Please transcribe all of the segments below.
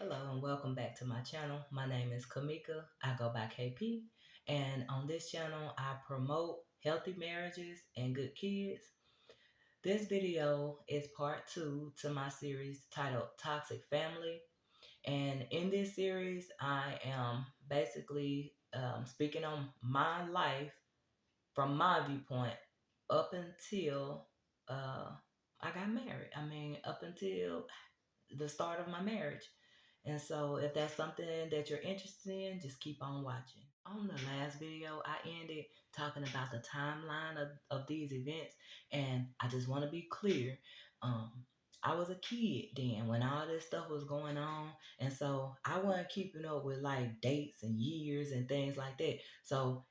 Hello and welcome back to my channel. My name is Kamika. I go by KP. And on this channel, I promote healthy marriages and good kids. This video is part 2 to my series titled Toxic Family. And in this series, I am basically speaking on my life from my viewpoint up until I got married. Up until the start of my marriage. And so if that's something that you're interested in, just keep on watching. On the last video, I ended talking about the timeline of these events. And I just want to be clear. Um, I was a kid then when all this stuff was going on. And so I wasn't keeping up with like dates and years and things like that. So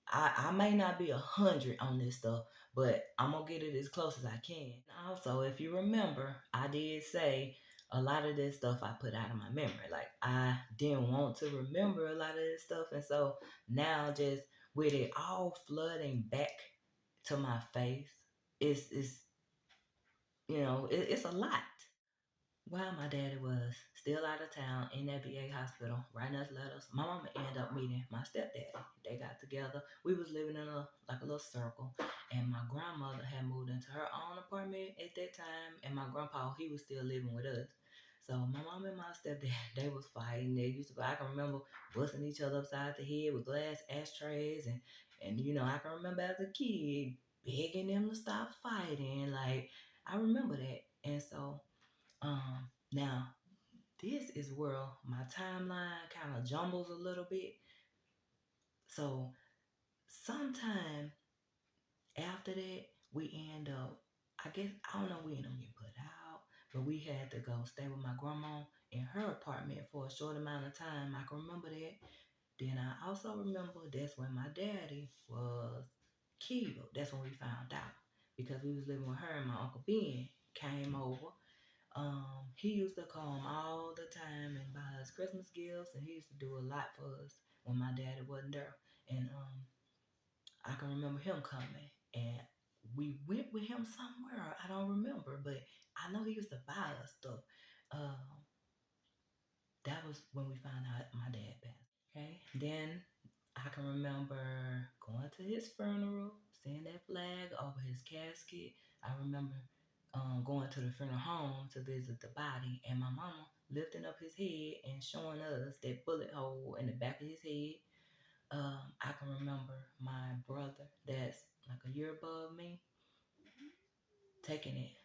I may not be 100 on this stuff, but I'm gonna get it as close as I can. Also, if you remember, I did say a lot of this stuff I put out of my memory. Like I didn't want to remember a lot of this stuff, and so now just with it all flooding back to my face, it's it's a lot. While my daddy was still out of town in that VA hospital writing us letters, my mama ended up meeting my stepdaddy. They got together. We was living in a little circle, and my grandmother had moved into her own apartment at that time, and my grandpa, he was still living with us. So my mom and my stepdad, they was fighting. I can remember busting each other upside the head with glass ashtrays, and I can remember as a kid begging them to stop fighting. Like I remember that, and so. Now this is where my timeline kind of jumbles a little bit. So sometime after that, we end up, I guess, I don't know, we end up getting put out, but we had to go stay with my grandma in her apartment for a short amount of time. I can remember that. Then I also remember that's when my daddy was killed. That's when we found out because we was living with her and my Uncle Ben came over. He used to come all the time and buy us Christmas gifts, and he used to do a lot for us when my daddy wasn't there. And I can remember him coming, and we went with him somewhere. I don't remember, but I know he used to buy us stuff. Um, that was when we found out my dad passed. Okay, then I can remember going to his funeral, seeing that flag over his casket. I remember going to the funeral home to visit the body, and my mama lifting up his head and showing us that bullet hole in the back of his head. I can remember my brother, that's like a year above me, taking it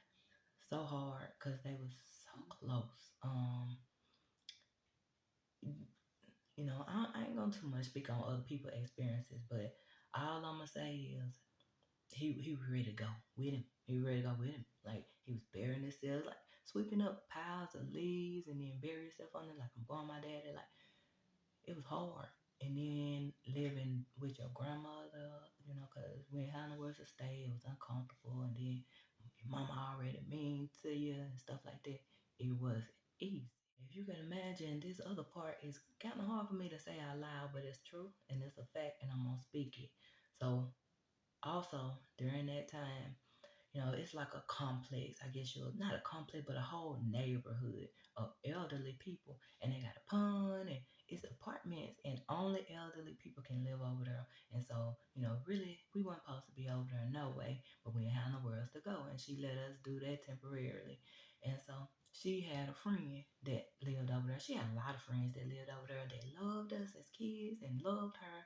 so hard because they was so close. I ain't gonna too much speak on other people's experiences, but all I'm gonna say is he was ready to go with him. He was ready to go with him. Like he was burying himself, like sweeping up piles of leaves and then bury himself under like I'm born my daddy. Like it was hard. And then living with your grandmother, because we didn't have nowhere to stay. It was uncomfortable. And then your mama already mean to you and stuff like that. It was easy. If you can imagine, this other part is kind of hard for me to say out loud, but it's true and it's a fact, and I'm gonna speak it. So also during that time, it's like a complex. I guess you're not a complex, but a whole neighborhood of elderly people, and they got a pond, and it's apartments, and only elderly people can live over there. And so, really, we weren't supposed to be over there no way, but we didn't have nowhere else to go, and she let us do that temporarily. And so, she had a friend that lived over there. She had a lot of friends that lived over there that loved us as kids and loved her.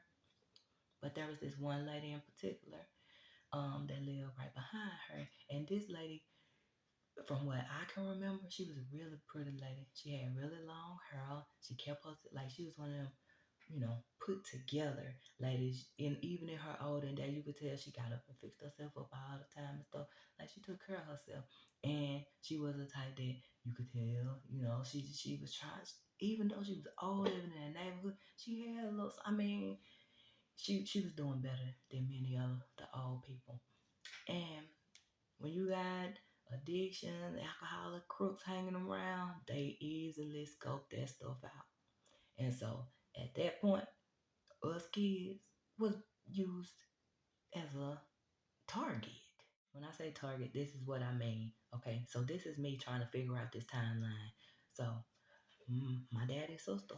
But there was this one lady in particular that lived right behind her. And this lady, from what I can remember, she was a really pretty lady. She had really long hair. She kept us like she was one of them, put together ladies. And even in her older day, you could tell she got up and fixed herself up all the time and stuff. Like she took care of herself. And she was the type that you could tell, she was trying, even though she was old living in a neighborhood, she had a little, she was doing better than many of the old people. And when you got addiction, alcoholic crooks hanging around, they easily scope that stuff out. And so at that point, us kids was used as a target. When I say target, this is what I mean. Okay, so this is me trying to figure out this timeline. So, my daddy's sister,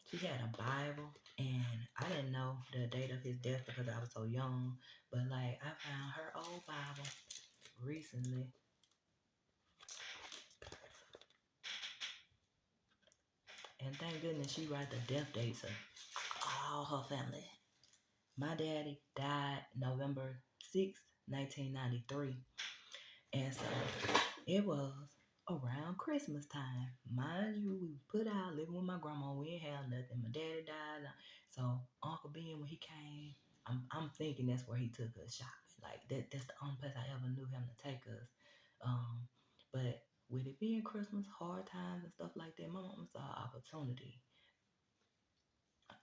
she had a Bible, and I didn't know the date of his death because I was so young. But like, I found her old Bible recently, and thank goodness she wrote the death dates of all her family. My daddy died November 6th, 1993. And so it was around Christmas time. Mind you, we put out living with my grandma. We ain't have nothing. My daddy died. So Uncle Ben, when he came, I'm thinking that's where he took us shopping. Like that's the only place I ever knew him to take us. But with it being Christmas, hard times and stuff like that, my mom saw an opportunity.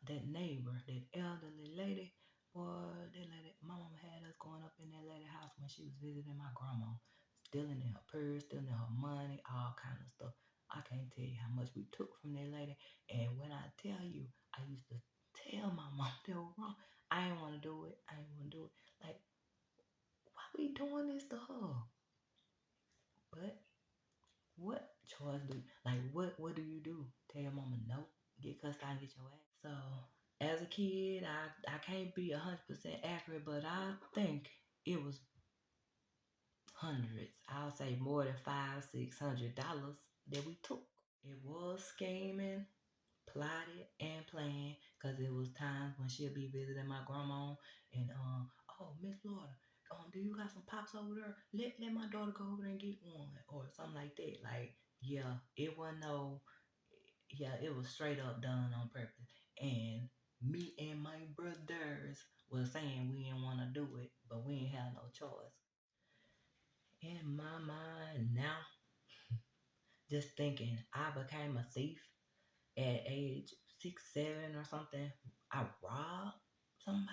That neighbor, that elderly lady, boy, that lady, my mama had us going up in that lady house when she was visiting my grandma, stealing in her purse, stealing in her money, all kind of stuff. I can't tell you how much we took from that lady. And when I tell you, I used to tell my mom they were wrong. I ain't want to do it. I ain't want to do it. Like, why we doing this to her? But what choice do like what do you do? Tell your mama no, get cussed out and get your ass. So as a kid, I can't be 100% accurate, but I think it was hundreds. I'll say more than $500-600 that we took. It was scheming, plotted, and planned, because it was times when she'll be visiting my grandma and oh, Miss Lauder, do you got some pops over there? Let my daughter go over there and get one or something like that. Like, yeah, it wasn't no, yeah, it was straight up done on purpose. And me and my brothers was saying we didn't want to do it, but we ain't have no choice. In my mind now, just thinking I became a thief at age 6, 7 or something. I robbed somebody.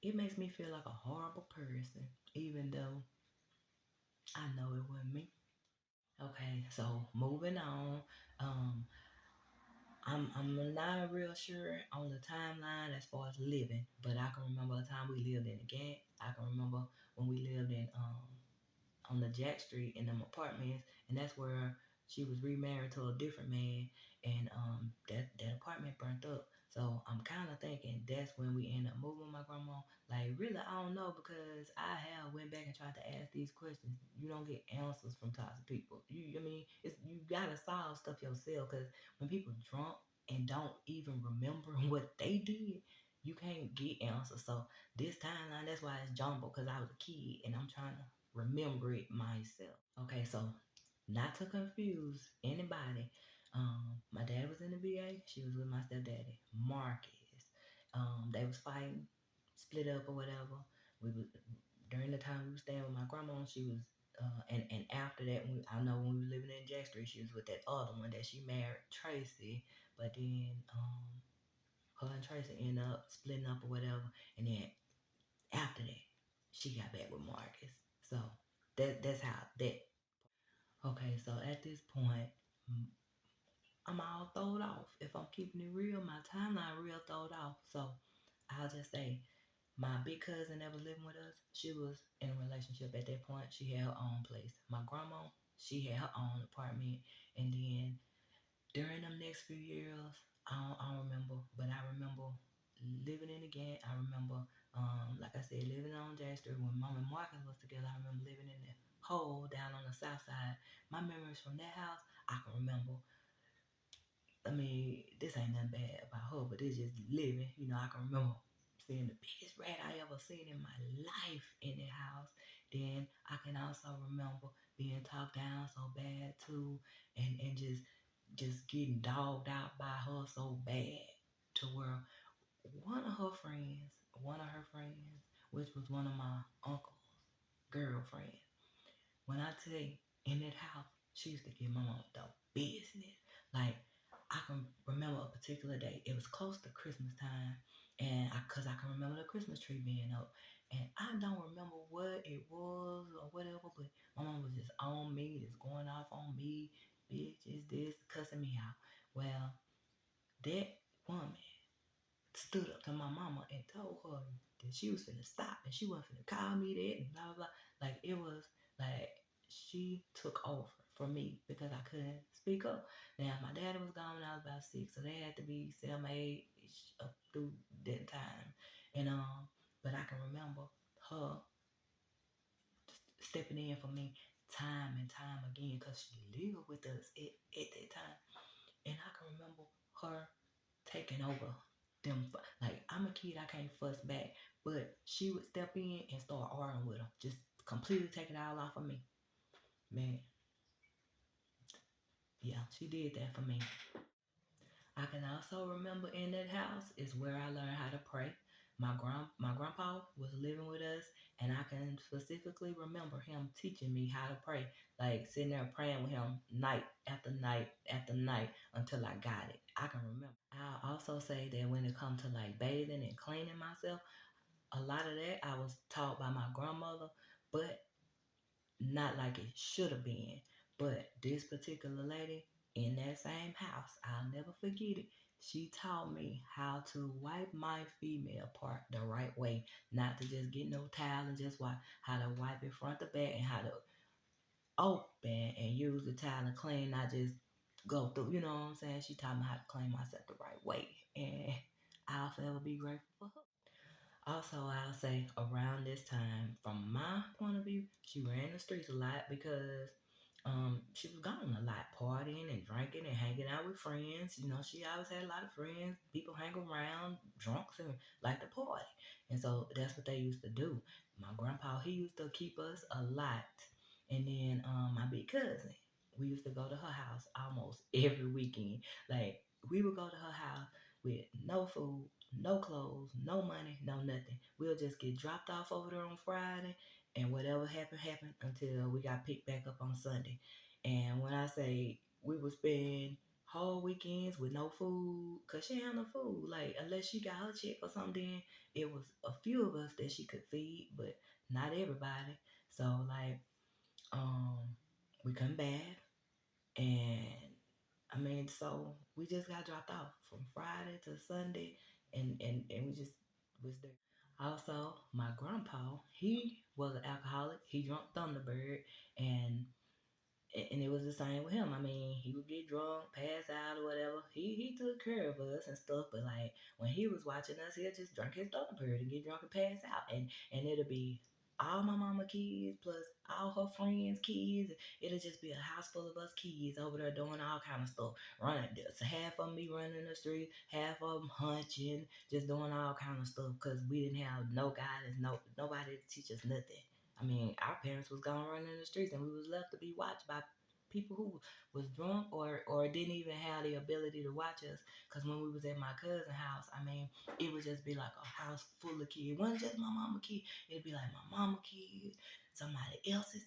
It makes me feel like a horrible person, even though I know it wasn't me. Okay, so moving on. Um, I'm not real sure on the timeline as far as living, but I can remember a time we lived in the Gant. I can remember when we lived in on the Jack Street in them apartments, and that's where she was remarried to a different man, and that apartment burnt up. So I'm kind of thinking that's when we end up moving my grandma. Like really, I don't know because I have went back and tried to ask these questions. You don't get answers from toxic people. I mean, you gotta solve stuff yourself because when people drunk and don't even remember what they did, you can't get answers. So this timeline, that's why it's jumbled because I was a kid and I'm trying to remember it myself. Okay, so not to confuse anybody, my dad was in the VA. She was with my stepdaddy, Marcus. They was fighting, split up or whatever. We was during the time we was staying with my grandma. She was, and after that, I know when we were living in Jack Street, she was with that other one that she married, Tracy. But then, her and Tracy ended up splitting up or whatever. And then after that, she got back with Marcus. So that's how that. Okay, so at this point, mm, I'm all throwed off. If I'm keeping it real, my timeline real throwed off. So I'll just say my big cousin that was living with us, she was in a relationship at that point. She had her own place. My grandma, she had her own apartment. And then during them next few years, I don't remember, but I remember living in the Gant. I remember, like I said, living on J Street when Mom and Marcus was together. I remember living in the hole down on the south side. My memories from that house, I can remember. I mean, this ain't nothing bad about her, but it's just living. I can remember seeing the biggest rat I ever seen in my life in that house. Then I can also remember being talked down so bad too, and just getting dogged out by her so bad to where one of her friends, which was one of my uncle's girlfriend, when I tell you, in that house, she used to give my mom the business. Like, I can remember a particular day. It was close to Christmas time, and cause I can remember the Christmas tree being up, and I don't remember what it was or whatever, but my mom was just on me, just going off on me, bitch, is this, cussing me out. Well, that woman stood up to my mama and told her that she was finna stop and she wasn't finna call me that and blah, blah, blah. Like, it was like she took over for me because I couldn't speak up. Now, my daddy was gone when I was about 6, so they had to be self-made up through that time. And, but I can remember her stepping in for me time and time again because she lived with us at that time. And I can remember her taking over them. Like, I'm a kid, I can't fuss back, but she would step in and start arguing with them, just completely take it all off of me. Man, yeah, she did that for me. I can also remember in that house is where I learned how to pray. My grandpa was living with us, and I can specifically remember him teaching me how to pray, like sitting there praying with him night after night after night until I got it. I can remember. I'll also say that when it comes to like bathing and cleaning myself, a lot of that I was taught by my grandmother, but not like it should have been. But this particular lady in that same house, I'll never forget it. She taught me how to wipe my female part the right way, not to just get no towel and just wipe, how to wipe it front to back and how to open and use the towel and clean, not just go through, you know what I'm saying? She taught me how to clean myself the right way, and I'll forever be grateful for her. Also, I'll say around this time, from my point of view, she ran the streets a lot because she was gone a lot, partying and drinking and hanging out with friends. You know, she always had a lot of friends. People hang around, drunks, and like to party. And so that's what they used to do. My grandpa, he used to keep us a lot. And then my big cousin, we used to go to her house almost every weekend. Like, we would go to her house with no food, no clothes, no money, no nothing. We'll just get dropped off over there on Friday, and whatever happened, happened until we got picked back up on Sunday. And when I say we would spend whole weekends with no food, cause she had no food. Like, unless she got her check or something, it was a few of us that she could feed, but not everybody. So like, um, we come back, and I mean, so we just got dropped off from Friday to Sunday, and we just was there. Also, my grandpa, he was an alcoholic. He drunk Thunderbird, and and it was the same with him. I mean, he would get drunk, pass out or whatever. He took care of us and stuff, but like when he was watching us, he'll just drink his Thunderbird and get drunk and pass out, and it'll be all my mama kids plus all her friends' kids. It'll just be a house full of us kids over there doing all kind of stuff, running. So half of me running the street, half of them hunching, just doing all kind of stuff because we didn't have no guidance, nobody to teach us nothing. I mean, our parents was gone running in the streets, and we was left to be watched by people who was drunk or didn't even have the ability to watch us. Cause when we was at my cousin's house, I mean, it would just be like a house full of kids. It wasn't just my mama kid. It'd be like my mama kids, somebody else's,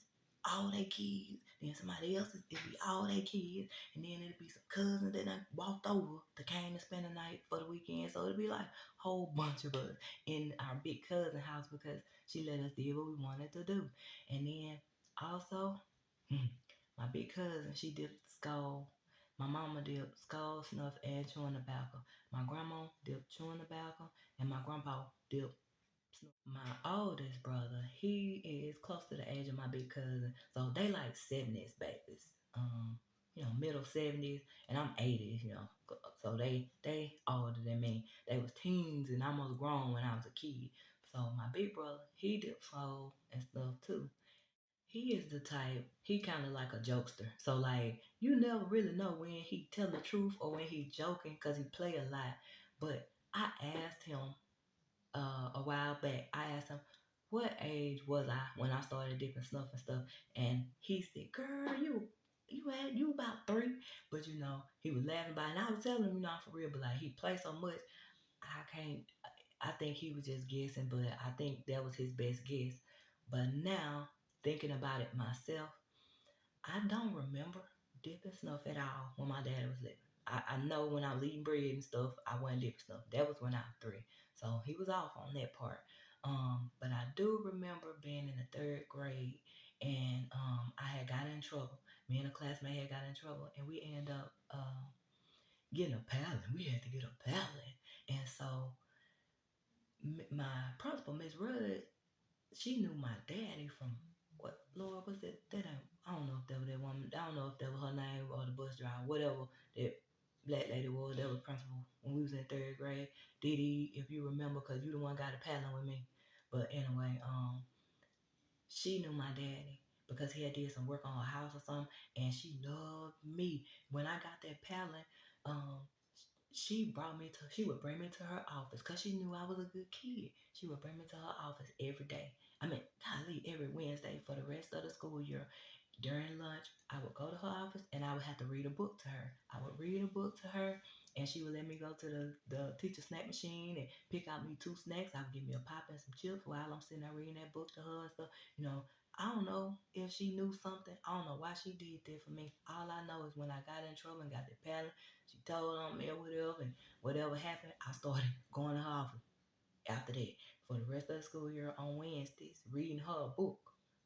all their kids, then somebody else's, it'd be all their kids, and then it'd be some cousins that I walked over to came and spend the night for the weekend. So it'd be like a whole bunch of us in our big cousin house because she let us do what we wanted to do. And then also, my big cousin, she dipped skull. My mama dipped skull, snuff, and chewing tobacco. My grandma dipped chewing tobacco, and my grandpa dipped snuff. My oldest brother, he is close to the age of my big cousin, so they like 70s babies. Middle 70s, and I'm 80s. So they older than me. They was teens and almost grown when I was a kid. So my big brother, he dipped slow and stuff too. He is the type, he kind of like a jokester. So like, you never really know when he tell the truth or when he joking because he play a lot. But I asked him a while back, I asked him, what age was I when I started dipping snuff and stuff? And he said, girl, you about 3. But he was laughing about it. And I was telling him, for real, but like he played so much, I can't, I think he was just guessing, but I think that was his best guess. But now, thinking about it myself, I don't remember dipping snuff at all when my dad was living. I know when I was eating bread and stuff, I wasn't dipping snuff. That was when I was 3. So he was off on that part. But I do remember being in the 3rd grade, and I had got in trouble. Me and a classmate had got in trouble, and we ended up getting a paddling. We had to get a paddling. And so my principal, Miss Rudd, she knew my daddy from what Lord was it? That I don't know if that was that woman. I don't know if that was her name or the bus driver, whatever that black lady was. That was principal when we was in third grade. Didi, if you remember, cause you the one got a paddling with me. But anyway, she knew my daddy because he had did some work on her house or something, and she loved me. When I got that paddling, um, she would bring me to her office because she knew I was a good kid. She would bring me to her office every day. I mean, golly, every Wednesday for the rest of the school year. During lunch, I would go to her office and I would have to read a book to her. I would read a book to her and she would let me go to the teacher snack machine and pick out me 2 snacks. I would give me a pop and some chips while I'm sitting there reading that book to her and stuff. You know, I don't know if she knew something. I don't know why she did that for me. All I know is when I got in trouble and got the pattern, she told on me or whatever, and whatever happened, I started going to her office after that for the rest of the school year on Wednesdays, reading her a book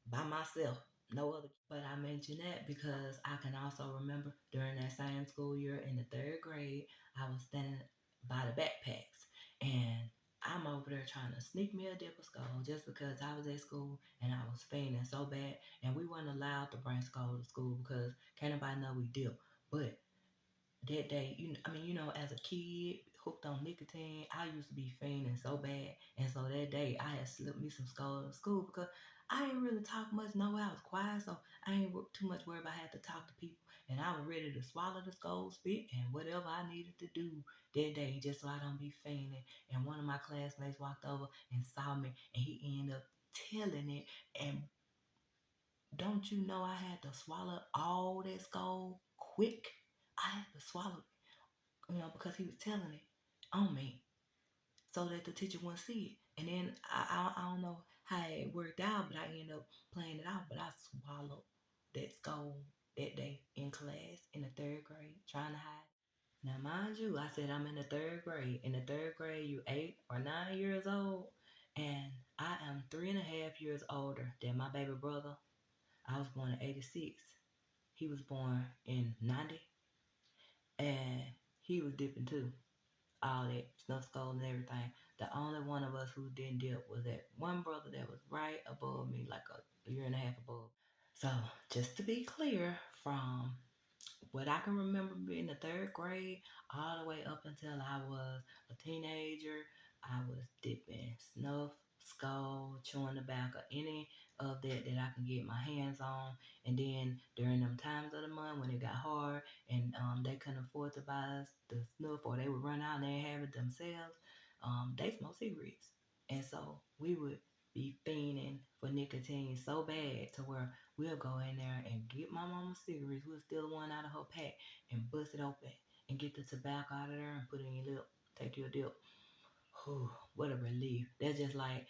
by myself. No other. But I mention that because I can also remember during that same school year in the third grade, I was standing by the backpacks and I'm over there trying to sneak me a dip of skull just because I was at school and I was fainting so bad and we weren't allowed to bring skull to school because can't nobody know we dip. But that day, as a kid, hooked on nicotine, I used to be fiending so bad. And so that day, I had slipped me some skull in school because I ain't really talk much. No, I was quiet, so I ain't too much worried about having to talk to people. And I was ready to swallow the skull spit and whatever I needed to do that day just so I don't be fainting. And one of my classmates walked over and saw me, and he ended up telling it. And don't you know I had to swallow all that skull quick? I had to swallow because he was telling it on me so that the teacher wouldn't see it. And then I don't know how it worked out, but I ended up playing it out. But I swallowed that skull that day in class in the third grade, trying to hide. Now, mind you, I said I'm in the third grade. In the third grade, you 8 or 9 years old, and I am 3.5 years older than my baby brother. I was born in '86. He was born in '90, and he was dipping too. All that snuff skull and everything. The only one of us who didn't dip was that one brother that was right above me, like a year and a half above. So, just to be clear, from what I can remember being the third grade all the way up until I was a teenager, I was dipping snuff, skull, chewing tobacco, any of that I can get my hands on. And then during them times of the month when it got hard and they couldn't afford to buy us the snuff or they would run out and they have it themselves, they smoked cigarettes. And so we would be fiending for nicotine so bad to where we'll go in there and get my mama's cigarettes. We'll steal one out of her pack and bust it open and get the tobacco out of there and put it in your lip. Take your dip. Whew, what a relief. That's just like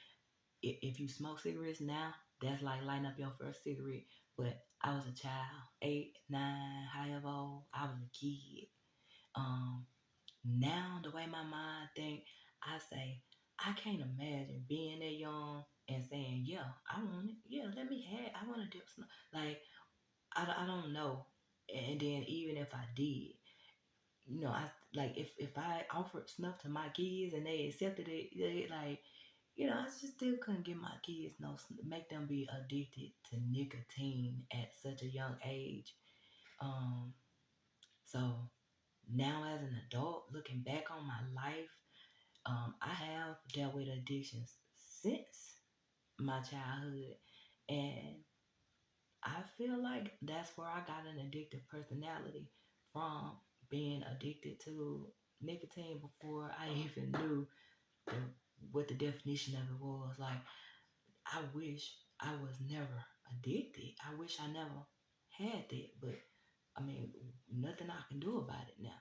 if you smoke cigarettes now, that's like lighting up your first cigarette. But I was a child, 8, 9, however old. I was a kid. Um, Now the way my mind think, I say, I can't imagine being that young and saying, yeah, I want it. Yeah, let me have it. I want to dip snuff. Like, I don't know. And then even if I did, I like if I offered snuff to my kids and they accepted it, like, I just still couldn't get my kids make them be addicted to nicotine at such a young age. Um, so now as an adult, looking back on my life, I have dealt with addictions since my childhood, and I feel like that's where I got an addictive personality from, being addicted to nicotine before I even knew the, what the definition of it was. Like, I wish I was never addicted. I wish I never had that, but I mean, nothing I can do about it now.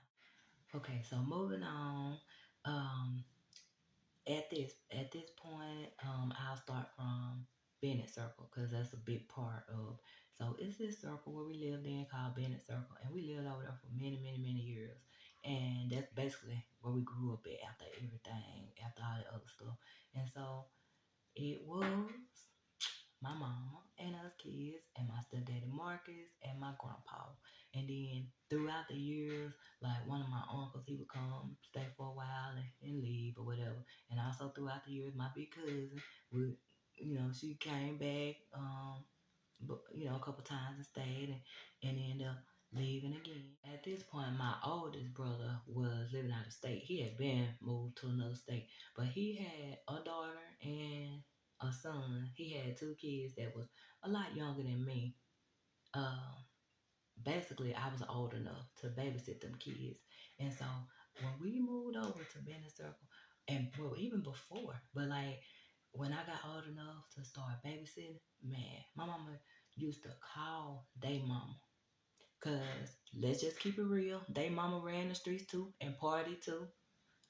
Okay, so moving on. Um, at this point, I'll start from Bennett Circle because that's a big part of. So it's this circle where we lived in called Bennett Circle, and we lived over there for many, many, many years. And that's basically where we grew up at after everything, after all the other stuff. And so it was my mama and us grandma's kids and my stepdaddy Marcus and my grandpa. And then throughout the years, like one of my uncles, he would come, stay for a while and leave or whatever. And also throughout the years, my big cousin would, she came back, but a couple times and stayed and ended up leaving again. At this point, my oldest brother was living out of state. He had been moved to another state, but he had a daughter and a son. He had two kids that was a lot younger than me. Uh, Basically, I was old enough to babysit them kids, and so when we moved over to Bennett Circle, and well, even before, but like when I got old enough to start babysitting, man, my mama used to call they mama. Cause let's just keep it real. They mama ran the streets too and party too.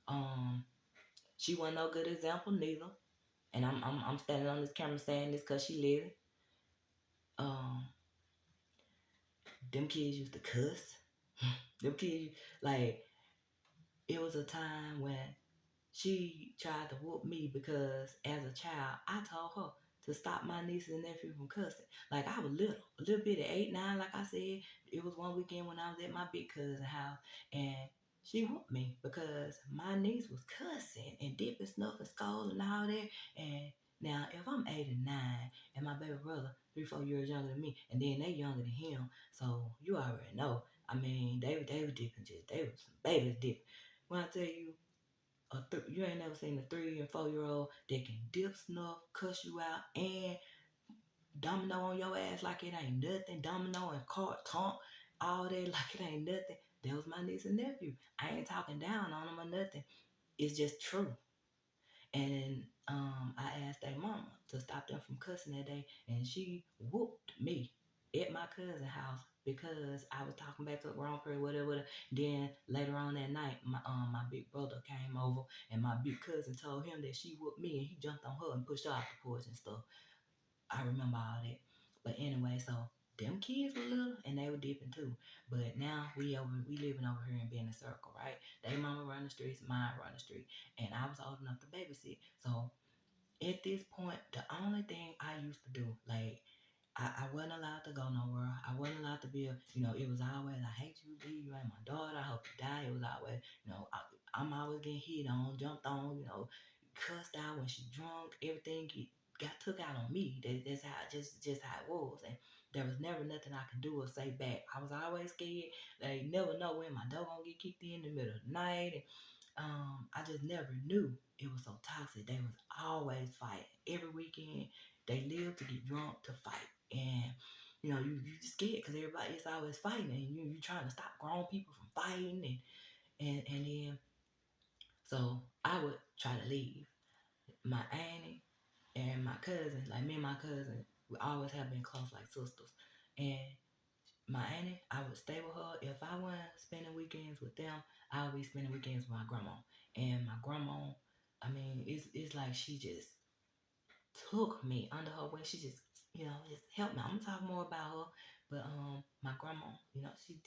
Um, she wasn't no good example neither. And I'm standing on this camera saying this cause she lived it. Um, them kids used to cuss. Them kids like it was a time when she tried to whoop me because as a child I told her to stop my niece and nephew from cussing. Like I was a little bit at 8, 9, like I said. It was one weekend when I was at my big cousin's house and she whooped me because my niece was cussing and dipping, snuffing, scolding and all that. And now if I'm 8 and 9 and my baby brother 3, 4 years younger than me and then they younger than him, so you already know. I mean, they was dipping they was some babies dipping. When I tell you you ain't never seen a 3 and 4 year old that can dip, snuff, cuss you out, and domino on your ass like it ain't nothing. Domino and cart taunt, all that like it ain't nothing. That was my niece and nephew. I ain't talking down on them or nothing. It's just true. And I asked their mama to stop them from cussing that day, and she whooped me at my cousin's house because I was talking back to the wrong person, whatever. Then later on that night, my big brother came over, and my big cousin told him that she whooped me, and he jumped on her and pushed her off the porch and stuff. I remember all that. But anyway, so them kids were little and they were dipping too. But now we living over here in Bennett Circle, right? They mama run the streets, mine run the street. And I was old enough to babysit. So at this point, the only thing I used to do, like I wasn't allowed to go nowhere. I wasn't allowed to be it was always, I hate you, B, you ain't my daughter, I hope you die. It was always, I'm always getting hit on, jumped on, cussed out when she drunk, everything got took out on me. That's how just how it was. And there was never nothing I could do or say back. I was always scared. They never know when my door gonna get kicked in the middle of the night. And I just never knew it was so toxic. They was always fighting. Every weekend they lived to get drunk to fight. And you just scared because everybody is always fighting and you trying to stop grown people from fighting and then so I would try to leave. My auntie and my cousin, like me and my cousin, we always have been close like sisters. And my auntie, I would stay with her. If I wasn't spending weekends with them, I would be spending weekends with my grandma. And my grandma, I mean, it's like she just took me under her wing. She just helped me. I'm gonna talk more about her, but my grandma,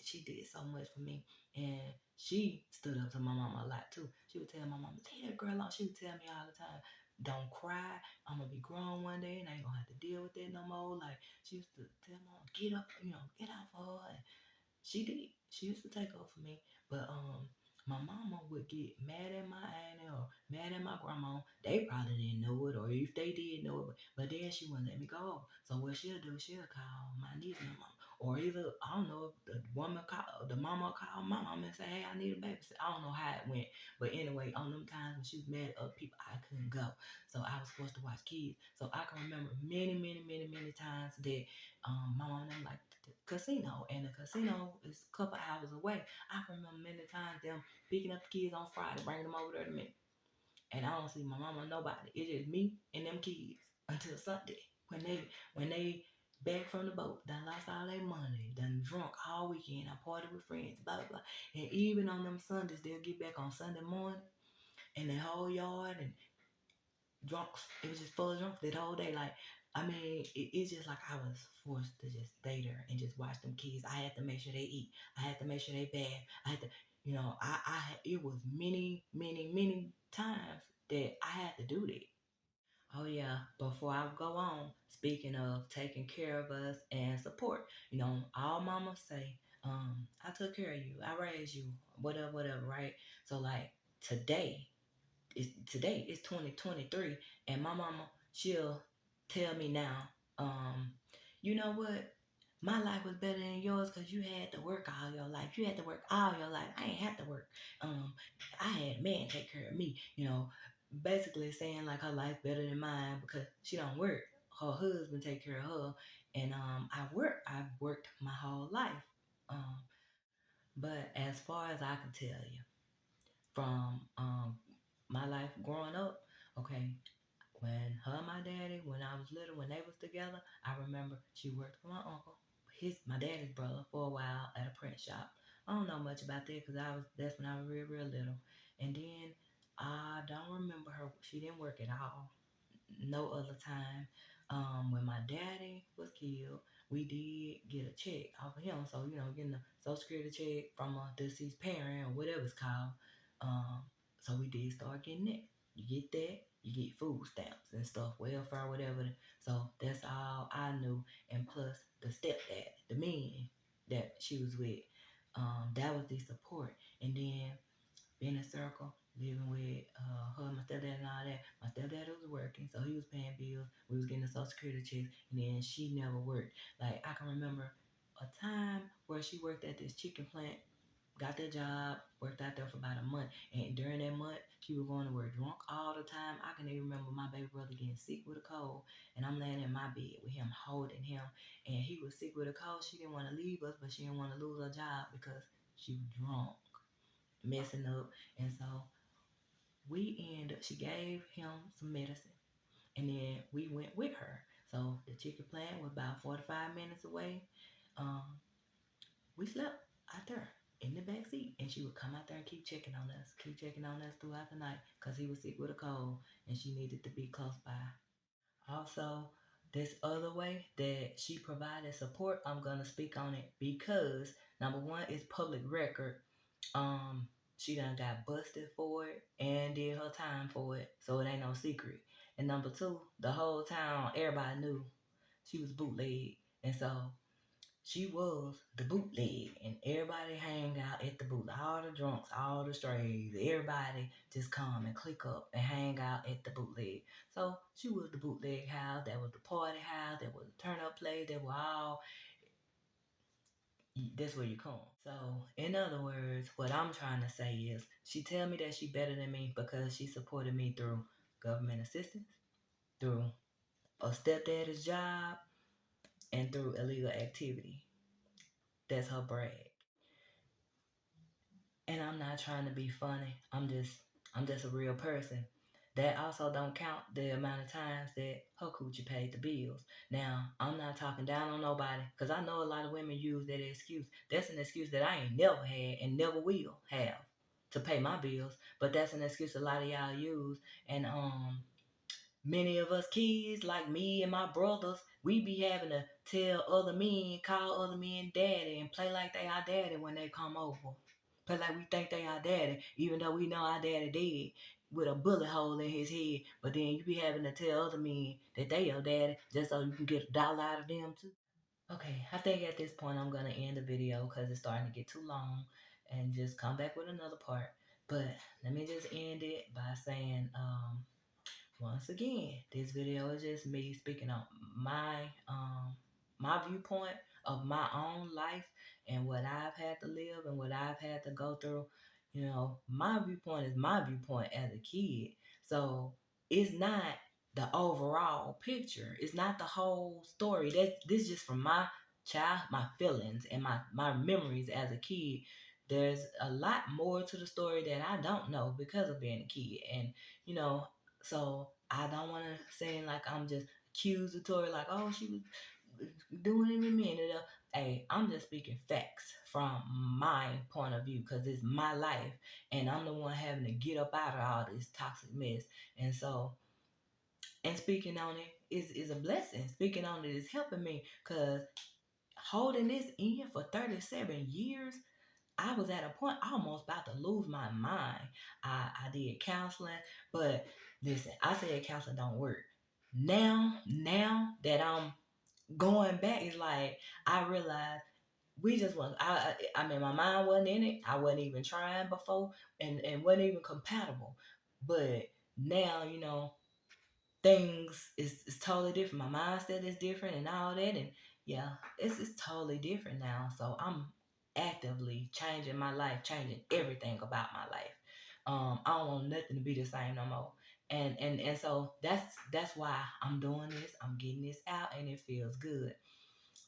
she did so much for me, and she stood up to my mama a lot too. She would tell my mama, "Leave that girl alone." She would tell me all the time, "Don't cry. I'm gonna be grown one day, and I ain't gonna have to deal with that no more." Like she used to tell mama, "Get up, get out for her." And she did. She used to take up for me. But my mama would get mad at my auntie or mad at my grandma. They probably didn't know it, or if they did know it, but then she wouldn't let me go. So what she'll do, she'll call my niece and mom. Or either I don't know if the mama call my mama and say, "Hey, I need a babysitter." I don't know how it went, but anyway, on them times when she was mad at other people, I couldn't go, so I was forced to watch kids. So I can remember many, many, many, many times that my mom and them like the casino, and the casino is a couple hours away. I can remember many times them picking up the kids on Friday, bringing them over there to me, and I don't see my mama or nobody. It's just me and them kids until Sunday when they back from the boat, done lost all their money, done drunk all weekend. I party with friends, blah blah blah. And even on them Sundays, they'll get back on Sunday morning, and the whole yard and drunks. It was just full of drunks that whole day. Like, I mean, it's just like I was forced to just stay there and just watch them kids. I had to make sure they eat. I had to make sure they bath. I had to, it was many, many, many times that I had to do that. Oh yeah, before I go on, speaking of taking care of us and support, all mamas say, I took care of you, I raised you, whatever, whatever, right? So like today, it's 2023, and my mama, she'll tell me now, um, you know what? My life was better than yours because you had to work all your life. You had to work all your life. I ain't had to work. I had a man take care of me. Basically saying like her life better than mine because she don't work. Her husband take care of her, and I've worked my whole life. Um, but as far as I can tell you, from my life growing up, okay, when her and my daddy, when I was little, when they was together, I remember she worked for my uncle, my daddy's brother, for a while at a print shop. I don't know much about that because that's when I was real, real little. And then I don't remember her. She didn't work at all. No other time. When my daddy was killed, we did get a check off of him. So, getting a social security check from a deceased parent or whatever it's called. Um, so we did start getting that. You get that, you get food stamps and stuff, welfare, whatever. So that's all I knew. And plus the stepdad, the man that she was with, that was the support. And then being in a circle, living with her, my stepdad, and all that. My stepdad was working, so he was paying bills. We was getting a social security check, and then she never worked. Like I can remember a time where she worked at this chicken plant, got that job, worked out there for about a month, and during that month, she was going to work drunk all the time. I can even remember my baby brother getting sick with a cold, and I'm laying in my bed with him, holding him, and he was sick with a cold. She didn't want to leave us, but she didn't want to lose her job because she was drunk, messing up. And so she gave him some medicine, and then we went with her. So the chicken plant was about 45 minutes away. Um, we slept out there in the back seat, and she would come out there and keep checking on us throughout the night because he was sick with a cold and she needed to be close by. Also, this other way that she provided support, I'm gonna speak on it because number one is public record. Um, she done got busted for it and did her time for it, so it ain't no secret. And number two, the whole town, everybody knew she was bootleg, and so she was the bootleg, and everybody hang out at the boot. All the drunks, all the strays, everybody just come and click up and hang out at the bootleg. So she was the bootleg house. That was the party house. That was the turn up place. That were all. That's where you come. So in other words, what I'm trying to say is, she tell me that she better than me because she supported me through government assistance, through a stepdad's job, and through illegal activity. That's her brag. And I'm not trying to be funny. I'm just a real person. That also don't count the amount of times that her coochie paid the bills. Now, I'm not talking down on nobody because I know a lot of women use that excuse. That's an excuse that I ain't never had and never will have to pay my bills. But that's an excuse a lot of y'all use. And many of us kids, like me and my brothers, we be having to tell other men, call other men daddy, and play like they our daddy when they come over. Play like we think they our daddy, even though we know our daddy dead with a bullet hole in his head. But then you be having to tell other men that they your daddy just so you can get a dollar out of them too. Okay, I think at this point I'm gonna end the video because it's starting to get too long, and just come back with another part. But let me just end it by saying, once again, this video is just me speaking on my viewpoint of my own life and what I've had to live and what I've had to go through. My viewpoint is my viewpoint as a kid. So it's not the overall picture. It's not the whole story. This just from my feelings and my memories as a kid. There's a lot more to the story that I don't know because of being a kid. And you know, so I don't want to seem like I'm just accusatory, like, oh, she was doing it with me. Hey, I'm just speaking facts from my point of view because it's my life, and I'm the one having to get up out of all this toxic mess. And so, and speaking on it is a blessing. Speaking on it is helping me because holding this in for 37 years, I was at a point almost about to lose my mind. I did counseling, but listen, I said counseling don't work. now that I'm going back, it's like I realized we just was I mean my mind wasn't in it. I wasn't even trying before and wasn't even compatible. But now, things is totally different. My mindset is different and all that, and yeah, it's totally different now. So I'm actively changing my life, changing everything about my life. I don't want nothing to be the same no more. And so that's why I'm doing this. I'm getting this out, and it feels good.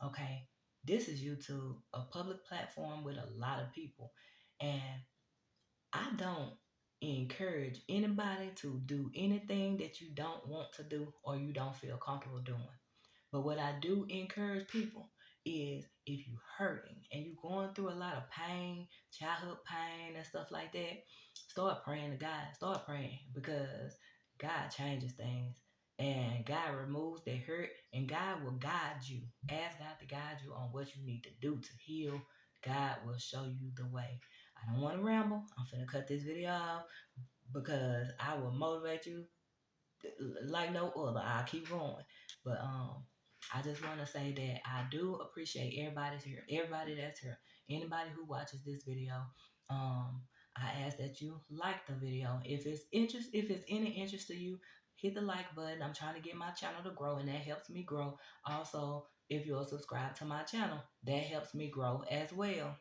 Okay, this is YouTube, a public platform with a lot of people, and I don't encourage anybody to do anything that you don't want to do or you don't feel comfortable doing. But what I do encourage people is if you're hurting and you're going through a lot of pain, childhood pain and stuff like that, start praying to God. Start praying because God changes things and God removes the hurt and God will guide you. Ask God to guide you on what you need to do to heal. God will show you the way. I don't want to ramble. I'm finna cut this video off because I will motivate you like no other. I'll keep going. But I just want to say that I do appreciate everybody's here, everybody that's here, anybody who watches this video. Um, I ask that you like the video. If it's any interest to you, hit the like button. I'm trying to get my channel to grow, and that helps me grow. Also, if you'll subscribe to my channel, that helps me grow as well.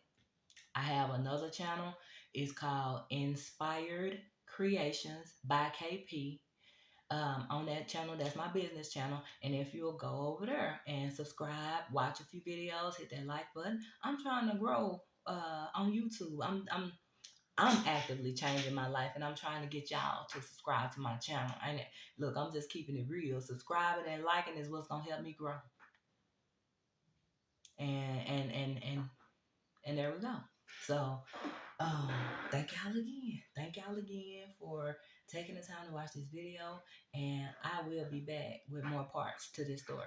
I have another channel. It's called Inspired Creations by KP. On that channel, that's my business channel. And if you'll go over there and subscribe, watch a few videos, hit that like button. I'm trying to grow on YouTube. I'm actively changing my life, and I'm trying to get y'all to subscribe to my channel. And look, I'm just keeping it real. Subscribing and liking is what's gonna help me grow. And there we go. So um, thank y'all again. Thank y'all again for taking the time to watch this video. And I will be back with more parts to this story.